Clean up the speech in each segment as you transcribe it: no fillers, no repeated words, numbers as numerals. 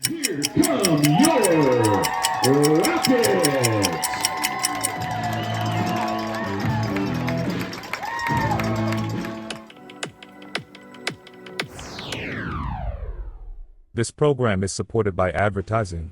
Here come your Rockets! This program is supported by advertising.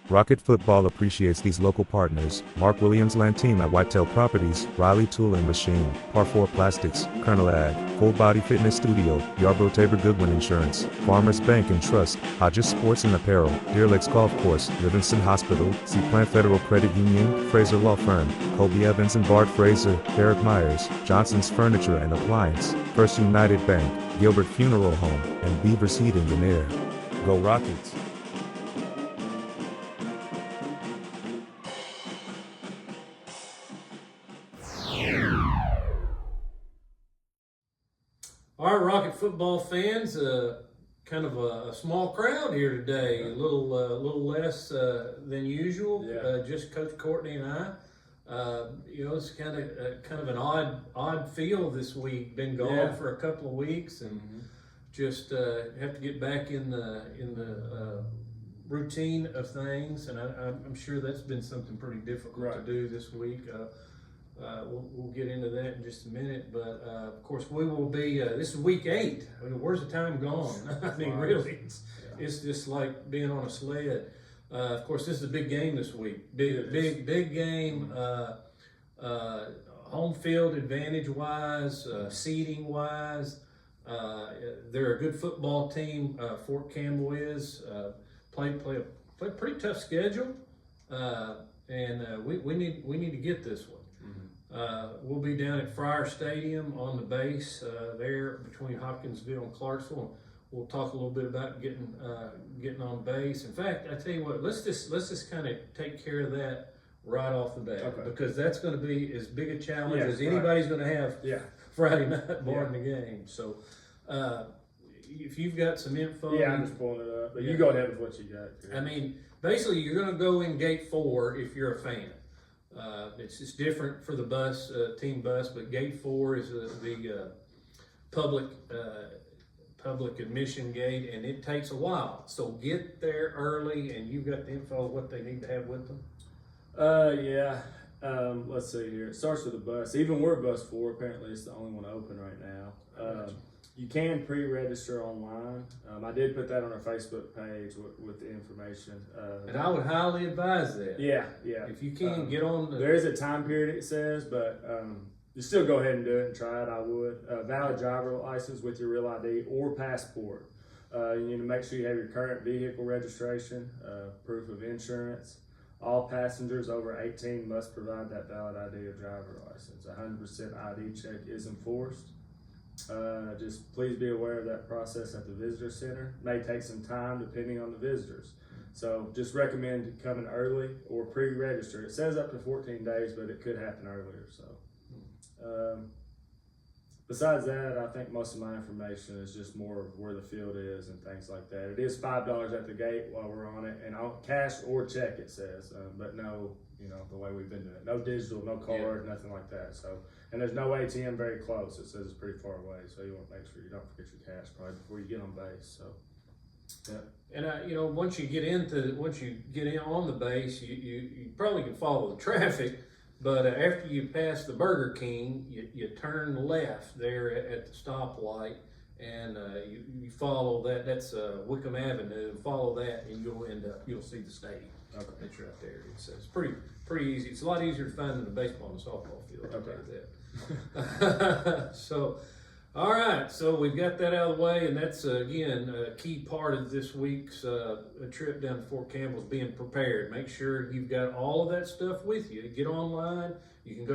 Rocket Football appreciates these local partners: Mark Williams Land Team at Whitetail Properties, Riley Tool and Machine, Par 4 Plastics, Curnel Ag, Full Body Fitness Studio, Yarborough Tabor Goodwin Insurance, Farmers Bank and Trust, Hodges Sports and Apparel, Deer Lakes Golf Course, Livingston Hospital, Seaplant Federal Credit Union, Frazer Law Firm, Cobie Evans and Bart Frazer, Darrick Myers, Johnson's Furniture and Appliance, First United Bank, Gilbert Funeral Home, and Beavers Heating and Air. Go Rockets! All right, Rocket football fans, kind of a small crowd here today, a little less than usual. Yeah. Just Coach Courtney and I. It's kind of an odd feel this week. Been gone for a couple of weeks, and just have to get back in the routine of things. And I'm sure that's been something pretty difficult to do this week. We'll get into that in just a minute, but of course we will be. This is week 8. I mean, where's the time gone? I mean, really, it's just like being on a sled. Of course, this is a big game this week. Big game. Home field advantage wise, seeding wise. They're a good football team. Fort Campbell is play a pretty tough schedule, and we need to get this one. We'll be down at Fryer Stadium on the base there between Hopkinsville and Clarksville. We'll talk a little bit about getting on base. In fact, I tell you what, let's just kind of take care of that right off the bat, because that's going to be as big a challenge as anybody's going to have Friday night barring the game. So if you've got some info, I'm just pulling it up. But you go ahead with what you got. I mean, basically, you're going to go in gate 4 if you're a fan. It's just different for the bus, team bus, but gate 4 is the public admission gate, and it takes a while. So get there early, and you've got the info of what they need to have with them. Let's see here. It starts with the bus. Even we're bus 4. Apparently, it's the only one open right now. You can pre-register online. I did put that on our Facebook page with the information. And I would highly advise that. Yeah. If you can get on there is a time period, it says, but you still go ahead and do it and try it. I would. Valid driver license with your real ID or passport. You need to make sure you have your current vehicle registration, proof of insurance. All passengers over 18 must provide that valid ID or driver license. 100% ID check is enforced. Just please be aware of that process at the visitor center. May take some time depending on the visitors. So just recommend coming early or pre-register. It says up to 14 days, but it could happen earlier. So besides that, I think most of my information is just more of where the field is and things like that. It is $5 at the gate while we're on it, and cash or check, it says, but no, the way we've been doing it. No digital, no card, nothing like that. So, and there's no ATM very close. It says it's pretty far away, so you want to make sure you don't forget your cash probably before you get on base. So, and once you get in on the base, you probably can follow the traffic. But after you pass the Burger King, you turn left there at the stoplight, and you follow that. That's Wickham Avenue. Follow that, and you'll see the stadium. Okay. It's right there. It's pretty easy. It's a lot easier to find than the baseball and softball field. I'll tell you that. So, all right. So we've got that out of the way, and that's again a key part of this week's trip down to Fort Campbell is being prepared. Make sure you've got all of that stuff with you. Get online. You can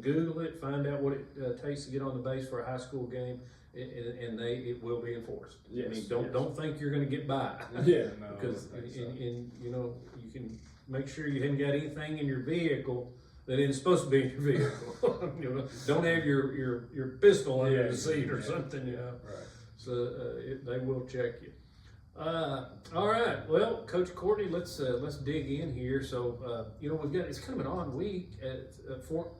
Google it, find out what it takes to get on the base for a high school game, and it will be enforced. Yes, I mean, don't think you're going to get by. Because you can make sure you haven't got anything in your vehicle that isn't supposed to be in your vehicle. Don't have your pistol under the seat or something. Right. So they will check you. All right. Well, Coach Courtney, let's dig in here. So we've got, it's kind of an odd week at Fort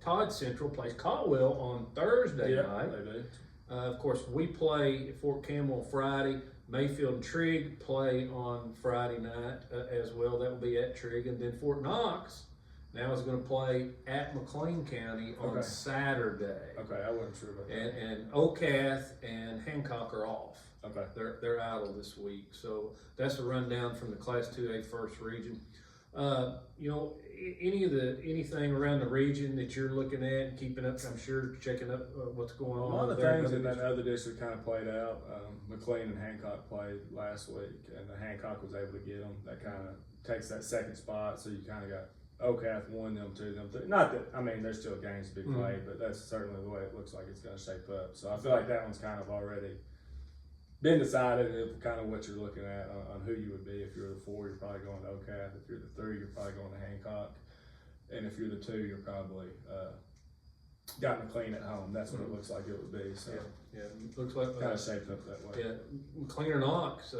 Todd Central plays Caldwell on Thursday night. They do. Of course, we play at Fort Campbell Friday. Mayfield and Trigg play on Friday night as well. That will be at Trigg. And then Fort Knox now is going to play at McLean County on Saturday. Okay, I wasn't sure about that. And Ocath and Hancock are off. Okay. They're idle this week. So that's a rundown from the Class 2A First Region. Anything around the region that you're looking at and keeping up, I'm sure checking up what's going on. A lot of things in that other district kind of played out. McLean and Hancock played last week, and the Hancock was able to get them. That kind of takes that second spot, so you kind of got Ocath won them, 2 them. Not that, I mean, there's still games to be played, but that's certainly the way it looks like it's going to shape up. So I feel like that one's kind of already been decided of kind of what you're looking at on who you would be. If you're the 4, you're probably going to Ocath. If you're the 3, you're probably going to Hancock. And if you're the 2, you're probably got McLean at home. That's what it looks like it would be. So yeah, it looks like kind of shaped up that way. Yeah, McLean or Knox.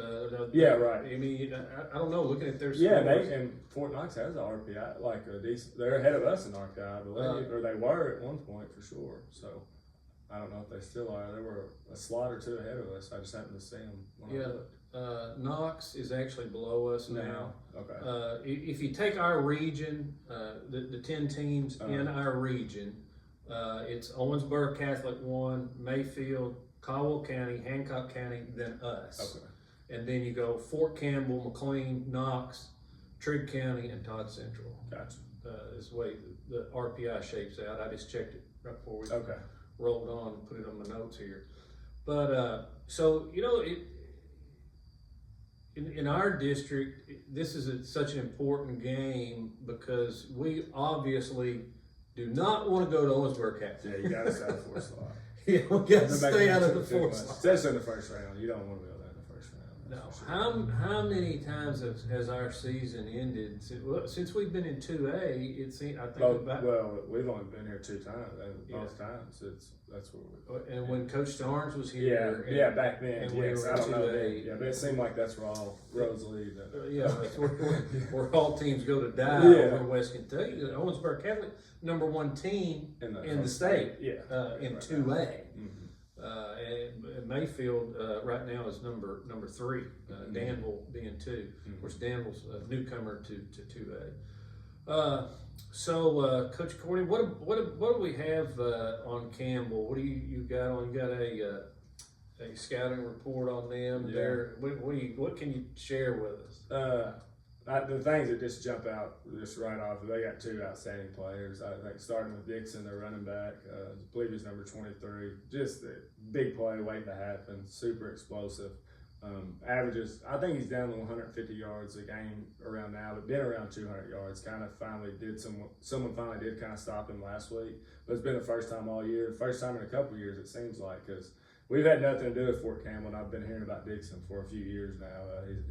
Yeah, right. I mean, I don't know. Looking at their scores, and Fort Knox has an RPI like a decent. They're ahead of us in RPI, I believe, or they were at one point for sure. So I don't know if they still are. They were a slot or 2 ahead of us. I just happened to see them. Knox is actually below us now. Okay. If you take our region, the 10 teams in our region, it's Owensboro Catholic 1, Mayfield, Caldwell County, Hancock County, then us. Okay. And then you go Fort Campbell, McLean, Knox, Trigg County, and Todd Central. Gotcha. Is the way the RPI shapes out. I just checked it right before we rolled on and put it on my notes here. But so in our district, this is such an important game because we obviously do not want to go to Owensboro Catholic. Yeah, you got to stay out of the 4th slot. Yeah, we got to stay out of the 4th slot. Especially in the first round. You don't want to go there in the first round. No. How many times has our season ended? Since we've been in 2A, it seems, I think well, we've only been here 2 times, and both times that's where we. And when Coach Starnes was here, back then, and yes, we were I don't know. 2A, but it seemed like that's where all roads lead. That's where all teams go to die over in West Kentucky. The Owensboro Catholic, #1 team in the state, in 2A. And Mayfield right now is number 3. Danville being 2. Of course, Danville's a newcomer to 2A. So, Coach Courtney, what do we have on Campbell? What do you got on? You got a scouting report on them there. What can you share with us? The things that just jump out just right off, they got 2 outstanding players. I think starting with Dickerson, their running back, I believe he's number 23. Just a big play waiting to happen, super explosive. Averages, I think he's down to 150 yards a game around now, but been around 200 yards. Kind of finally someone finally did kind of stop him last week, but it's been the first time all year, first time in a couple of years it seems like, because we've had nothing to do with Fort Campbell, and I've been hearing about Dickerson for a few years now.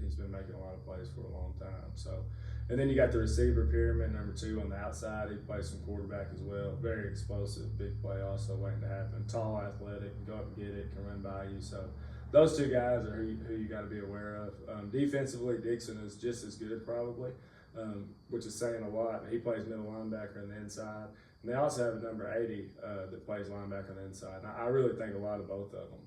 He's been making a lot of plays for a long time. So, and then you got the receiver pyramid, number 2 on the outside. He plays some quarterback as well. Very explosive, big play also waiting to happen. Tall, athletic, can go up and get it, can run by you. So those 2 guys are who you got to be aware of. Defensively, Dickerson is just as good probably, which is saying a lot. He plays middle linebacker on the inside. And they also have a number 80 that plays linebacker on the inside. And I really think a lot of both of them.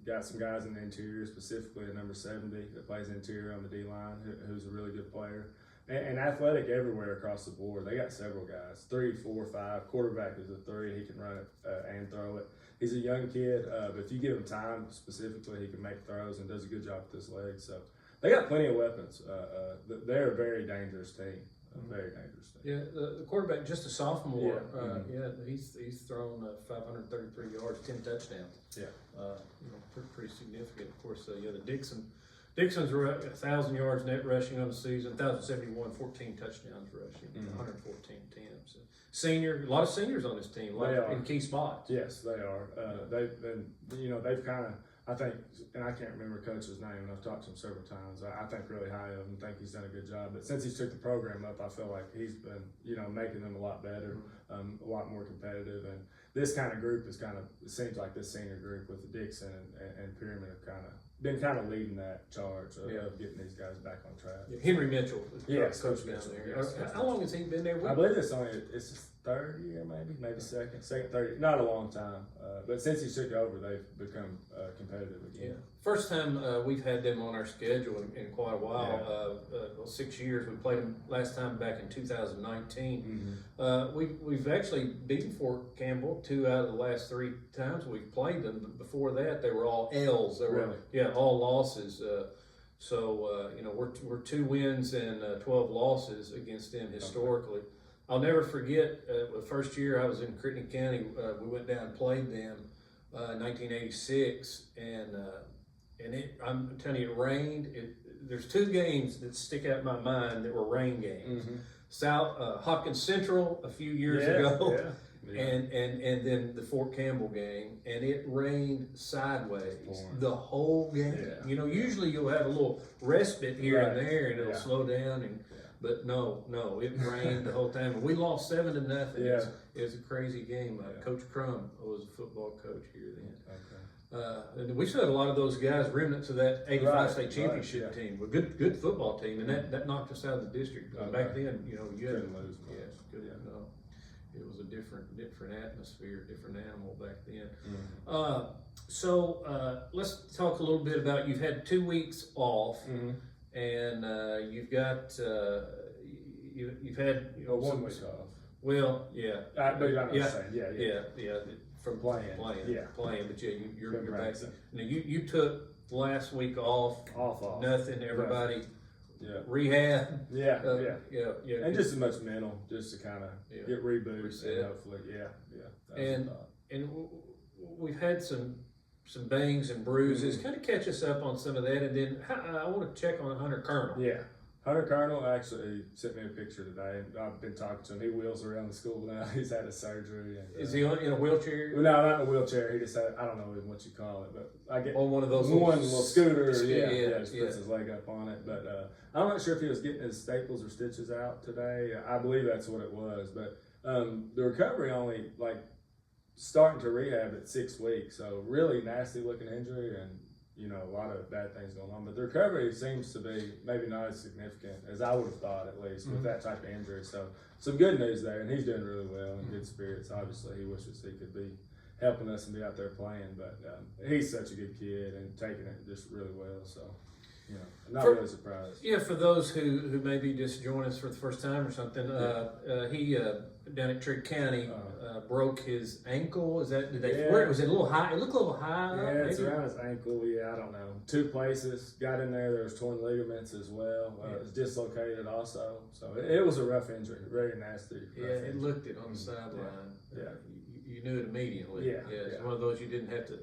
Got some guys in the interior, specifically a number 70 that plays interior on the D-line, who's a really good player. And athletic everywhere across the board. They got several guys, 3, 4, 5. Quarterback is a 3. He can run it and throw it. He's a young kid, but if you give him time specifically, he can make throws and does a good job with his legs. So they got plenty of weapons. They're a very dangerous team. Very dangerous team. Yeah, the quarterback, just a sophomore. He's thrown 533 yards, 10 touchdowns. Yeah, pretty significant. Of course, the Dixon's 1,000 yards net rushing on the season, 1,071, 14 touchdowns rushing, 114 attempts. A lot of seniors on this team, in key spots. Yes, they are. They've kind of, I think, and I can't remember Coach's name, and I've talked to him several times. I think really high of him, think he's done a good job. But since he's took the program up, I feel like he's been, making them a lot better, a lot more competitive. And this kind of group is it seems like this senior group with the Dickerson and Pyramid have been leading that charge of getting these guys back on track. Yeah, Henry Mitchell, Yes, coach Coach down Mitchell, there. yes, How long has he been there? I believe it's his third year, maybe second, third. Not a long time, but since he took over, they've become competitive again. Yeah. First time we've had them on our schedule in quite a while. 6 years. We played them last time back in 2019. We've actually beaten Fort Campbell 2 out of the last 3 times we've played them. But before that, they were all L's. They were all losses. We're 2 wins and 12 losses against them historically. I'll never forget the first year I was in Crittenden County. We went down and played them in 1986, and I'm telling you, it rained. There's 2 games that stick out in my mind that were rain games. South Hopkins Central a few years ago, and then the Fort Campbell game, and it rained sideways the whole game. Usually you'll have a little respite here and there, and it'll slow down. But no, it rained the whole time. And we lost 7-0. It was a crazy game. Coach Crum was a football coach here then. And we still had a lot of those guys, remnants of that 85 state championship team. A good football team, and that knocked us out of the district. Back then, you couldn't lose. It was a different atmosphere, different animal back then. Let's talk a little bit about, you've had 2 weeks off, and you've got you've had 1 week off. Well, from playing, but you're back. Now you took last week off. Nothing. Everybody. Rehab. And just as much mental, just to kind of get rebooted and hopefully, and we've had some bangs and bruises. Kind of catch us up on some of that, and then I want to check on Hunter Curnel. Hunter Curnel actually sent me a picture today, and I've been talking to him. He wheels around the school now. He's had a surgery. And, is he in a wheelchair? No, not in a wheelchair. He just had, I don't know what you call it, but I get on one of those little scooter. Just puts his leg up on it. But I'm not sure if he was getting his staples or stitches out today. I believe that's what it was. But the recovery only starting to rehab at 6 weeks. So really nasty looking injury, and a lot of bad things going on, but the recovery seems to be maybe not as significant as I would have thought, at least with that type of injury. So some good news there, and he's doing really well and good spirits. Obviously, he wishes he could be helping us and be out there playing, but he's such a good kid and taking it just really well. So, not really surprised. Yeah, for those who maybe just joined us for the first time or something, he down at Trigg County broke his ankle. Was that? Was it a little high? It looked a little high. Yeah, it's around his ankle. I don't know. 2 places. Got in there. There was torn ligaments as well. It was dislocated also. So it was a rough injury. Very nasty. It looked it on the sideline. You knew it immediately. It's one of those you didn't have to.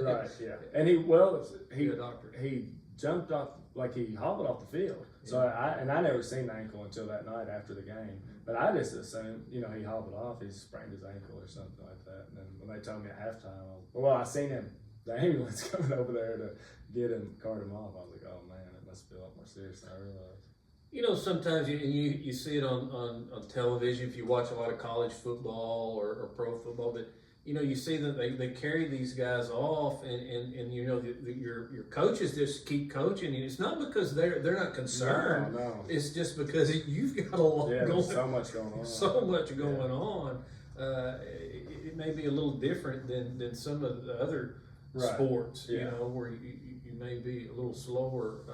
Right. And he jumped off, he hobbled off the field. So I never seen the ankle until that night after the game. But I just assumed, he hobbled off, he sprained his ankle or something like that. And then when they told me at halftime, I seen him, the ambulance coming over there to get him, cart him off. I was like, oh man, it must be a lot more serious than I realized. Sometimes you see it on television if you watch a lot of college football or pro football, but you see that they carry these guys off, and your coaches just keep coaching. And it's not because they're not concerned. No. It's just because you've got a lot going on. So much going on. So much going on. It may be a little different than some of the other sports, where you may be a little slower,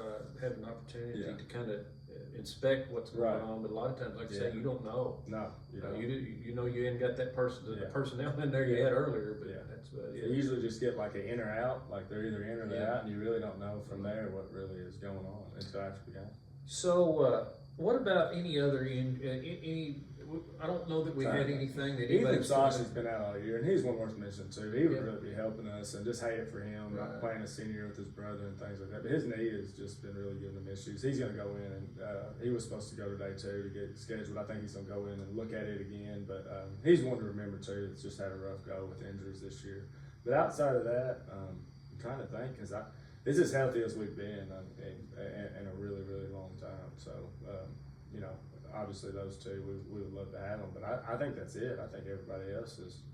have an opportunity to kind of inspect what's going on, but a lot of times, like I say, you don't know. No, you don't. You ain't got that the personnel in there you had earlier, but that's about it. You usually just get an in or out, they're either in or they're out, and you really don't know from there what really is going on until after the game. So, what about any other I don't know that we had anything that Ethan Sasha's been out all year, and he's one worth mentioning too. He would really be helping us, and just hate it for him not playing a senior with his brother and things like that. But his knee has just been really giving him issues. He's going to go in, and he was supposed to go today too to get scheduled. I think he's going to go in and look at it again. But he's one to remember too. That's just had a rough go with injuries this year. But outside of that, I'm trying to think, because it's as healthy as we've been in a really, really long time. So obviously those two, we would love to have them, but I think that's it. I think everybody else is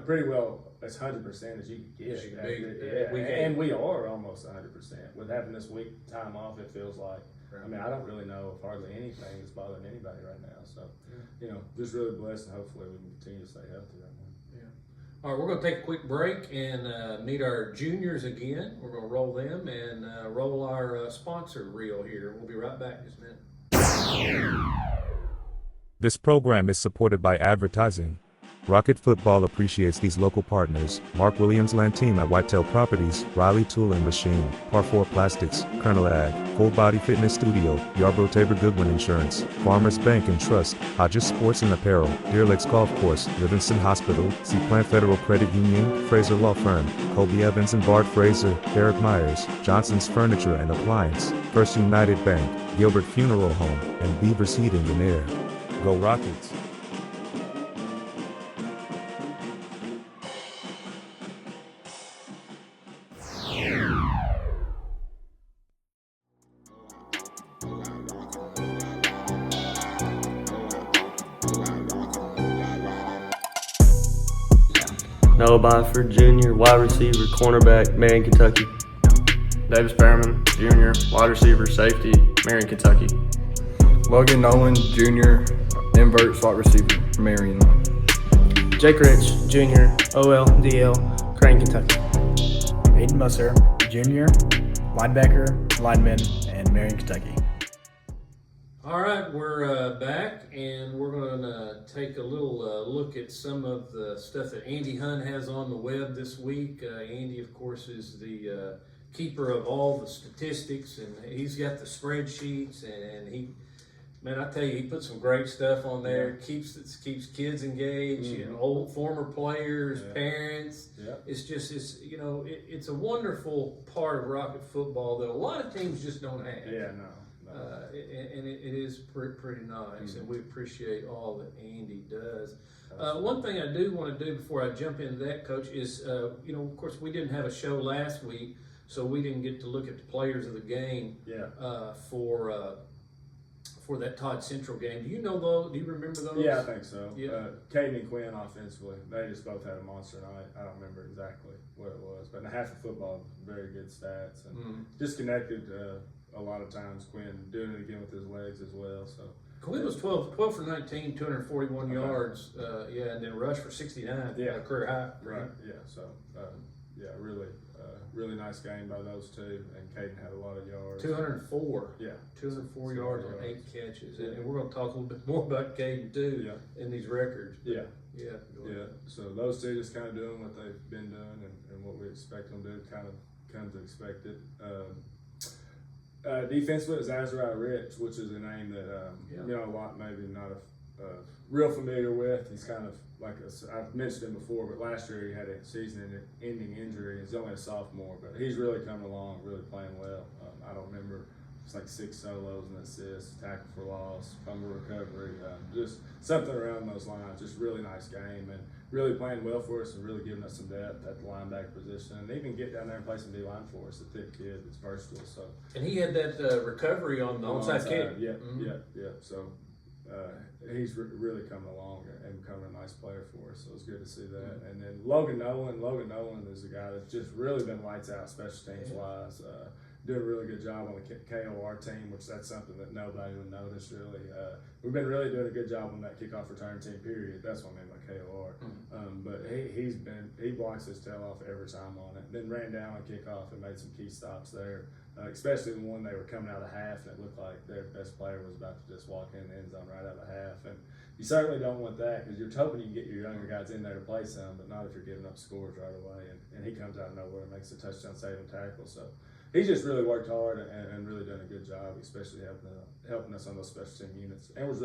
pretty well as 100% as you can get. As you can be. And we are almost 100%. With having this week time off, it feels like. Right. I mean, I don't really know if hardly anything is bothering anybody right now. So, just really blessed, and hopefully we can continue to stay healthy right now. Yeah. All right, we're going to take a quick break and meet our juniors again. We're going to roll them and roll our sponsor reel here. We'll be right back in just a minute. This program is supported by advertising. Rocket Football appreciates these local partners: Mark Williams Land Team at Whitetail Properties, Riley Tool and Machine, Par 4 Plastics, Curnel Ag, Full Body Fitness Studio, Yarborough Tabor Goodwin Insurance, Farmers Bank and Trust, Hodges Sports and Apparel, Deer Lakes Golf Course, Livingston Hospital, Seaplant Federal Credit Union, Frazer Law Firm, Cobie Evans and Bart Frazer, Darrick Myers, Johnson's Furniture and Appliance, First United Bank, Gilbert Funeral Home, and Beavers Heating and Air. Go Rockets! Noah Byford Jr., wide receiver, cornerback, Marion, Kentucky. Davis Perriman Jr., wide receiver, safety, Marion, Kentucky. Logan Nolan Jr., invert slot receiver, Marion. Jake Rich Jr., OLDL, Crane, Kentucky. Aiden Musser Jr., linebacker, lineman, and Marion, Kentucky. All right, we're back, and we're going to take a little look at some of the stuff that Andy Hunt has on the web this week. Andy, of course, is the keeper of all the statistics, and he's got the spreadsheets, and he, man, I tell you, he puts some great stuff on there. Keeps kids engaged, old former players, parents. Yeah. It's just it's a wonderful part of Rocket football that a lot of teams just don't have. Yeah, no. And it is pretty nice, and we appreciate all that Andy does. One thing I do want to do before I jump into that, Coach, is of course we didn't have a show last week, so we didn't get to look at the players of the game. For that Todd Central game. Do you know those? Do you remember those? Yeah, I think so. Yeah. Caden and Quinn offensively, they just both had a monster night. I don't remember exactly what it was, but in the half of football, very good stats, and just connected a lot of times. Quinn doing it again with his legs as well. So Quinn was 12 for 19, 241 yards. And then rushed for 69. Career high. Right. Yeah. So really nice game by those two, and Caden had a lot of yards. 204. Yeah. 204 yards on 8 catches, and we're going to talk a little bit more about Caden too in these records. Yeah. Yeah. So those two just kind of doing what they've been doing and what we expect them to do, kind of come to expect it. Defensively, it's Azariah Rich, which is a name that a lot maybe not real familiar with. He's kind of like I've mentioned him before, but last year he had a season-ending injury. He's only a sophomore, but he's really coming along, really playing well. I don't remember. It's like 6 solos and assists, tackle for loss, fumble recovery, just something around those lines. Just really nice game, and really playing well for us and really giving us some depth at the linebacker position. And even get down there and play some D-line for us, a thick kid that's versatile. So. And he had that recovery on the onside kick. Yeah. So he's really coming along and becoming a nice player for us. So it's good to see that. And then Logan Nolan is a guy that's just really been lights out special teams wise. Doing a really good job on the KOR team, which that's something that nobody would notice really. We've been really doing a good job on that kickoff return team period. That's what I mean by KOR. But he blocks his tail off every time on it. Then ran down on kickoff and made some key stops there, especially the one they were coming out of the half and it looked like their best player was about to just walk in the end zone right out of the half. And you certainly don't want that because you're hoping you can get your younger guys in there to play some, but not if you're giving up scores right away. And he comes out of nowhere and makes a touchdown saving tackle. So he's just really worked hard and really done a good job, especially helping us on those special team units. And was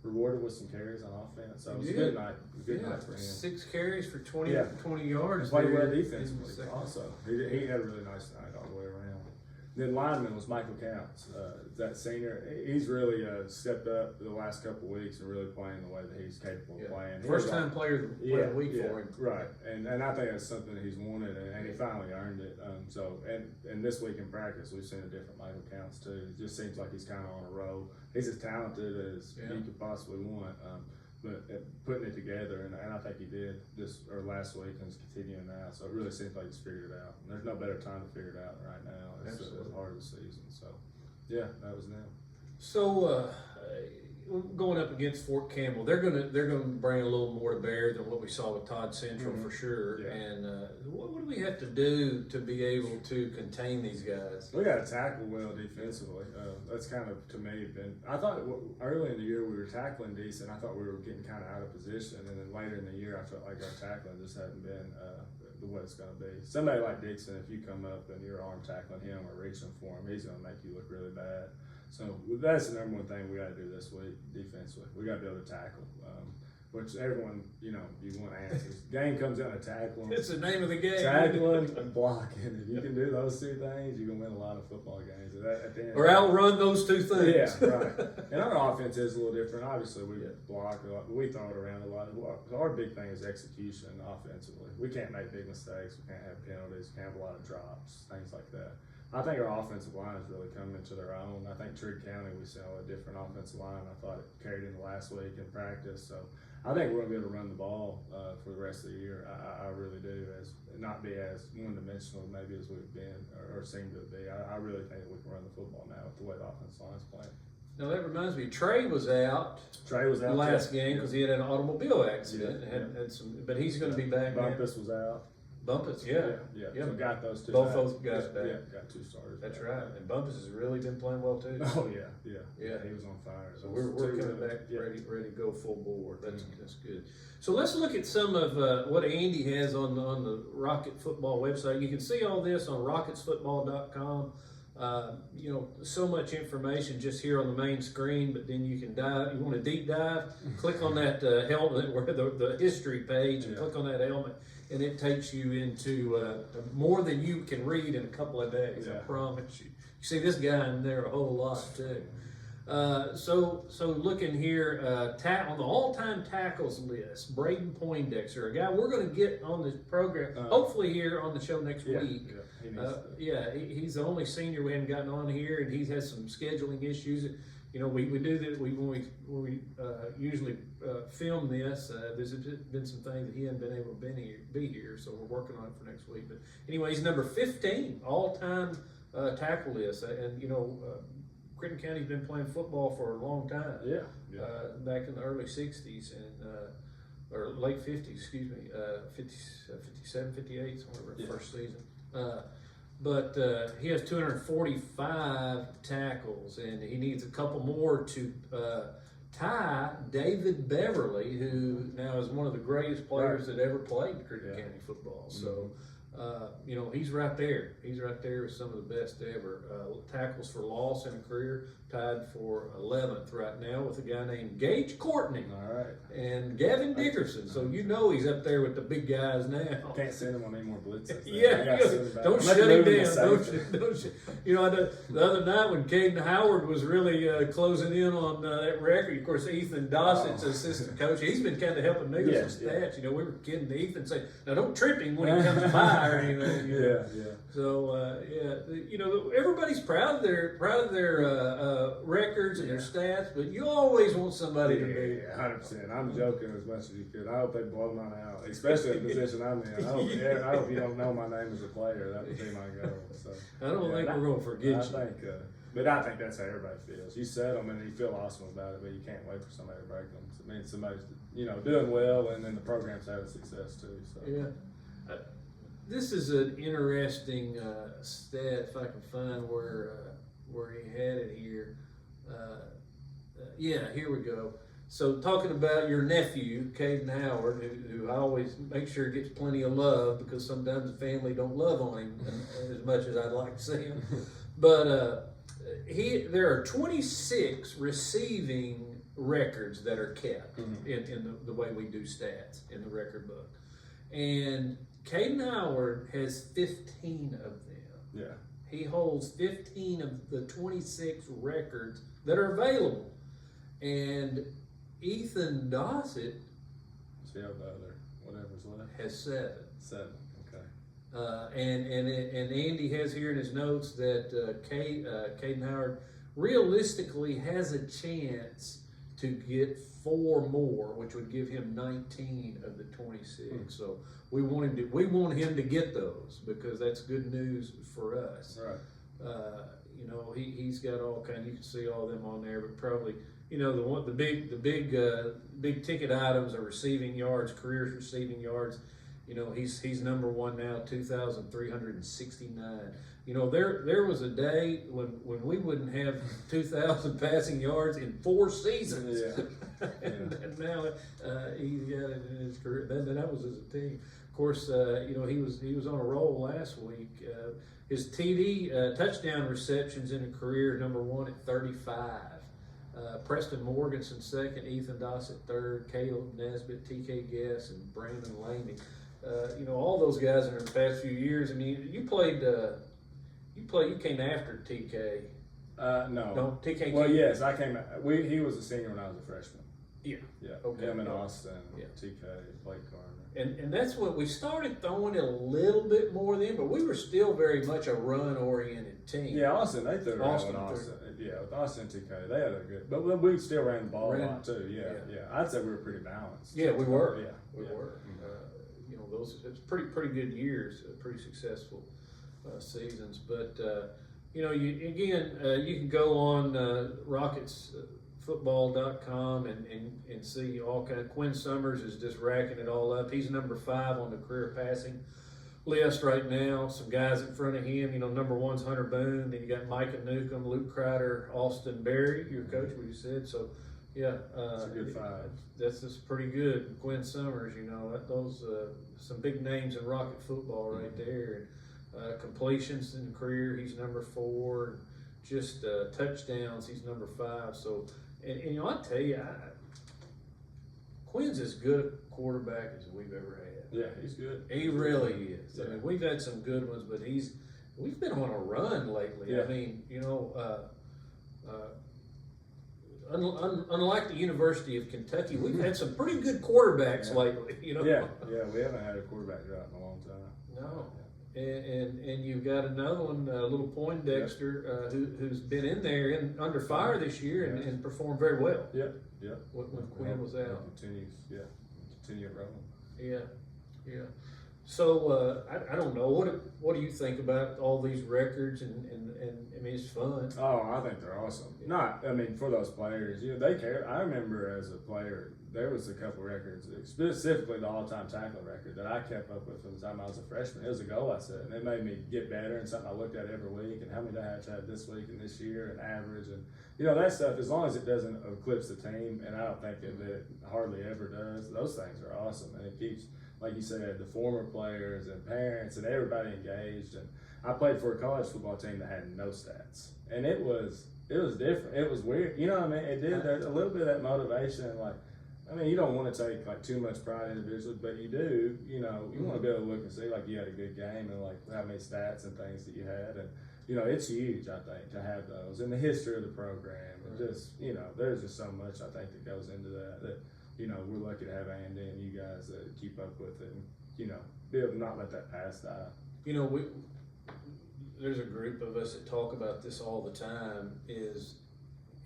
rewarded with some carries on offense. So it was a good night. Good night for him. 6 carries for 20 yards. Played well defensively also. He had a really nice night all the way around. Then lineman was Michael Counts, that senior. He's really stepped up the last couple of weeks and really playing the way that he's capable of playing. First time player of the week for him. Right, and I think that's something that he's wanted, and he finally earned it. And this week in practice, we've seen a different Michael Counts too. It just seems like he's kind of on a roll. He's as talented as you could possibly want. but putting it together, and I think he did last week, and is continuing now. So it really seems like he's figured it out. And there's no better time to figure it out right now. It's the heart of the season. So yeah, that was them. So going up against Fort Campbell, they're gonna bring a little more to bear than what we saw with Todd Central for sure. Yeah. And what do we have to do to be able to contain these guys? We got to tackle well defensively. That's kind of, to me, I thought early in the year we were tackling decent. I thought we were getting kind of out of position, and then later in the year I felt like our tackling just hadn't been what it's going to be. Somebody like Dickerson, if you come up and you're arm tackling him or reaching for him, he's going to make you look really bad. So that's the number one thing we got to do this week defensively. We got to be able to tackle, which everyone, you want answers. Game comes down to tackling. It's the name of the game. Tackling and blocking. If you can do those two things, you're going to win a lot of football games. Or outrun those two things. Yeah, right. And our offense is a little different. Obviously, we block a lot, but we throw it around a lot. Our big thing is execution offensively. We can't make big mistakes. We can't have penalties. We can't have a lot of drops, things like that. I think our offensive line is really coming into their own. I think Trigg County, we saw a different offensive line. I thought it carried into last week in practice. So I think we're going to be able to run the ball for the rest of the year. I really do, not be as one-dimensional maybe as we've been or seem to be. I really think that we can run the football now with the way the offensive line is playing. Now that reminds me, Trey was out last game because he had an automobile accident. Had some, but he's going to be back. Bumpus was out. Bumpus, yeah. So got those two. Both those guys back. Yeah, got two starters. That's right. And Bumpus has really been playing well too. Oh yeah. He was on fire. So we're coming back ready to go full bore. That's good. So let's look at some of what Andy has on the Rocket Football website. You can see all this on rocketsfootball.com. So much information just here on the main screen, but then you can dive. You want to deep dive? Click on that helmet, where the history page, and click on that helmet, and it takes you into more than you can read in a couple of days. I promise you. You see this guy in there a whole lot too. So looking here, on the all-time tackles list, Braden Poindexter, a guy we're going to get on this program, hopefully here on the show next week. He's the only senior we haven't gotten on here, and he has some scheduling issues. We do that when we usually film this. There's been some things that he hasn't been able to be here, so we're working on it for next week. But anyway, he's number 15 all-time tackle list, and Crittenden County's been playing football for a long time. Back in the early 60s or late 50s, excuse me, 57, 58, somewhere in the first season. But he has 245 tackles, and he needs a couple more to tie David Beverly, who now is one of the greatest players that ever played Crittenden County football. So, he's right there. He's right there with some of the best ever. Tackles for loss in a career, tied for 11th right now with a guy named Gaige Courtney. All right. And Gavin Dickerson. So he's up there with the big guys now. Can't send him on any more blitzes. Don't shut him down. The other night when Caden Howard was really closing in on that record, of course, Ethan Dossett's assistant coach, he's been kind of helping me with some stats. We were kidding Ethan, saying, now don't trip him when he comes by or anything. So, everybody's proud of their records and their stats, but you always want somebody to be. 100%. I'm joking as much as you could. I hope they blow mine out, especially the position I'm in. I hope you don't know my name as a player. That would be my goal. So I don't think we're going to forget you. But I think that's how everybody feels. You set them and you feel awesome about it, but you can't wait for somebody to break them. It means somebody's doing well, and then the program's having success too. So this is an interesting stat, if I can find where he had it here. Here we go. So talking about your nephew, Caden Howard, who I always make sure gets plenty of love, because sometimes the family don't love on him as much as I'd like to see him. But there are 26 receiving records that are kept in the way we do stats in the record book. And Caden Howard has 15 of them. Yeah. He holds 15 of the 26 records that are available. And Ethan Dossett has 7. 7, okay. And Andy has here in his notes that Caden Howard realistically has a chance to get 4 more, which would give him 19 of the 26. So we want him to get those because that's good news for us. Right. You know, he's got all kind. You can see all them on there, but probably, you know, the big ticket items are receiving yards, career receiving yards. You know, he's number 1 now, 2,369. You know, there was a day when we wouldn't have 2,000 passing yards in 4 seasons. Yeah. and now he's got it in his career. That was as a team. Of course, you know, he was on a roll last week. His TD touchdown receptions in a career, number 1 at 35. Preston Morganson second, Ethan Dossett third, Caleb Nesbitt, TK Guess, and Brandon Laney. You know, all those guys in the past few years. I mean, you came after TK. No, TK. Well, yes, I came. He was a senior when I was a freshman. Yeah. Yeah. Okay. Him and Austin. Yeah. TK, Blake Carter. And that's what we started throwing it a little bit more then, but we were still very much a run-oriented team. Yeah, Austin, they threw around with Austin. Austin. Yeah, with Austin and TK, they had a good, but we still ran the ball a lot too. Yeah. I'd say we were pretty balanced. Yeah, we were. Yeah, we were. You know, it's pretty good years, pretty successful seasons. But you know, you can go on Rockets. Football.com and see all kind of. Quinn Summers is just racking it all up. He's number 5 on the career passing list right now. Some guys in front of him, you know, number 1's Hunter Boone. Then you got Micah Newcomb, Luke Crider, Austin Berry, your coach, what you said. So, yeah, it's a good 5. That's just pretty good. Quinn Summers, you know, those some big names in Rocket football right there. And completions in the career, he's number 4. Just touchdowns, he's number 5. So. And you know, I tell you, Quinn's as good a quarterback as we've ever had. Yeah, he's good. He really is. Yeah. I mean, we've had some good ones, but we've been on a run lately. Yeah. I mean, you know, unlike the University of Kentucky, we've had some pretty good quarterbacks lately. You know. Yeah, we haven't had a quarterback drop in a long time. No. And you've got another one, little Poindexter, who's been in there and under fire this year and performed very well. Yeah. When Quinn was out. Continue it rolling. Yeah. So I don't know. What do you think about all these records? And I mean, it's fun. Oh, I think they're awesome. I mean, for those players, you know, they care. I remember as a player, there was a couple records, specifically the all-time tackling record that I kept up with from the time I was a freshman. It was a goal I set, and it made me get better and something I looked at every week and how many I had this week and this year and average and, you know, that stuff, as long as it doesn't eclipse the team, and I don't think it hardly ever does, those things are awesome. And it keeps, like you said, the former players and parents and everybody engaged. And I played for a college football team that had no stats, and it was different. It was weird. You know what I mean? It did. There's a little bit of that motivation, like, I mean, you don't want to take like too much pride individually, but you do. You know, you want to be able to look and see like you had a good game and like how many stats and things that you had, and you know, it's huge. I think to have those in the history of the program, and just, you know, there's just so much I think that goes into that. You know, we're lucky to have Andy and you guys that keep up with it, and you know, be able to not let that pass die. You know, there's a group of us that talk about this all the time. Is,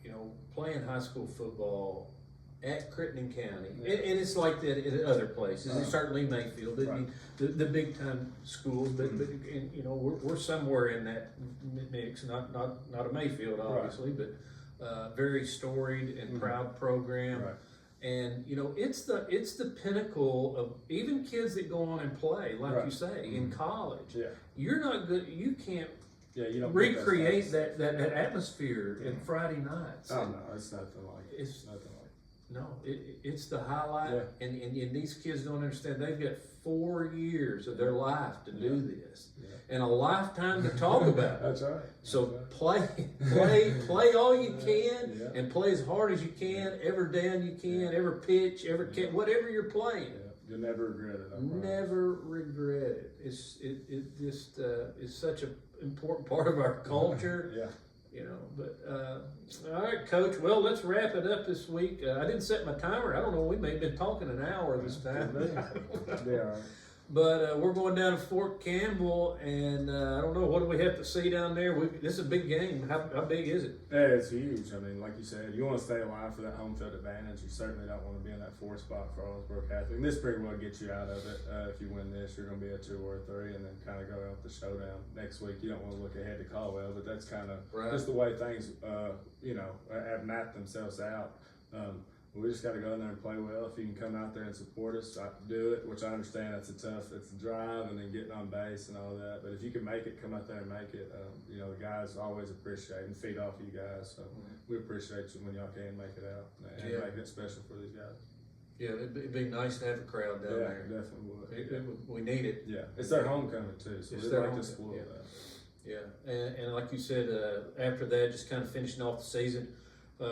you know, playing high school football at Crittenden County, and it's like that at other places. It's certainly Mayfield, right. the big time schools, but and, you know, we're somewhere in that mix. Not a Mayfield, obviously, right. But very storied and proud program. Right. And you know, it's the pinnacle of even kids that go on and play, like right. you say, in college. Yeah. You're not good. You can't. Yeah, you don't recreate that atmosphere in Friday nights. Oh no, it's nothing like it. It's nothing like it. No, it's the highlight, and these kids don't understand. They've got 4 years of their life to do this, and a lifetime to talk about it. That's right. So play all you can, and play as hard as you can, every down you can, every pitch, every catch, whatever you're playing. You'll never regret it. Never regret it. It just is such an important part of our culture. Yeah. You know, but all right, Coach. Well, let's wrap it up this week. I didn't set my timer. I don't know. We may have been talking an hour this time. Yeah. But we're going down to Fort Campbell, and I don't know, what do we have to see down there? This is a big game. How big is it? Yeah, it's huge. I mean, like you said, you want to stay alive for that home field advantage. You certainly don't want to be in that 4th spot for Owensboro Catholic. And this pretty well gets you out of it. If you win this, you're going to be a 2 or a 3, and then kind of go out the showdown next week. You don't want to look ahead to Caldwell, but that's kind of just the way things, have mapped themselves out. We just got to go in there and play well. If you can come out there and support us, do it, which I understand it's a drive and then getting on base and all that. But if you can make it, come out there and make it. The guys always appreciate and feed off you guys. So we appreciate you when y'all can make it out and make it special for these guys. Yeah, it'd be nice to have a crowd down there. Yeah, definitely would. We need it. Yeah, it's their homecoming too, so we'd like to spoil that. Yeah, and like you said, after that, just kind of finishing off the season.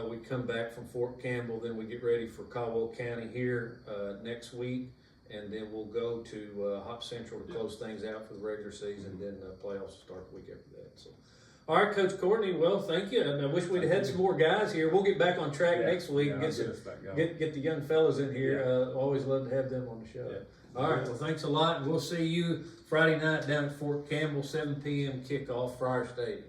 We come back from Fort Campbell, then we get ready for Caldwell County here next week, and then we'll go to Hop Central to close things out for the regular season. Then playoffs will start the week after that. So, all right, Coach Courtney. Well, thank you. And I wish we'd had some more guys here. We'll get back on track next week and get the young fellas in here. Always love to have them on the show. Yeah. All right. Well, thanks a lot, and we'll see you Friday night down at Fort Campbell, 7 p.m. kickoff, Friar Stadium.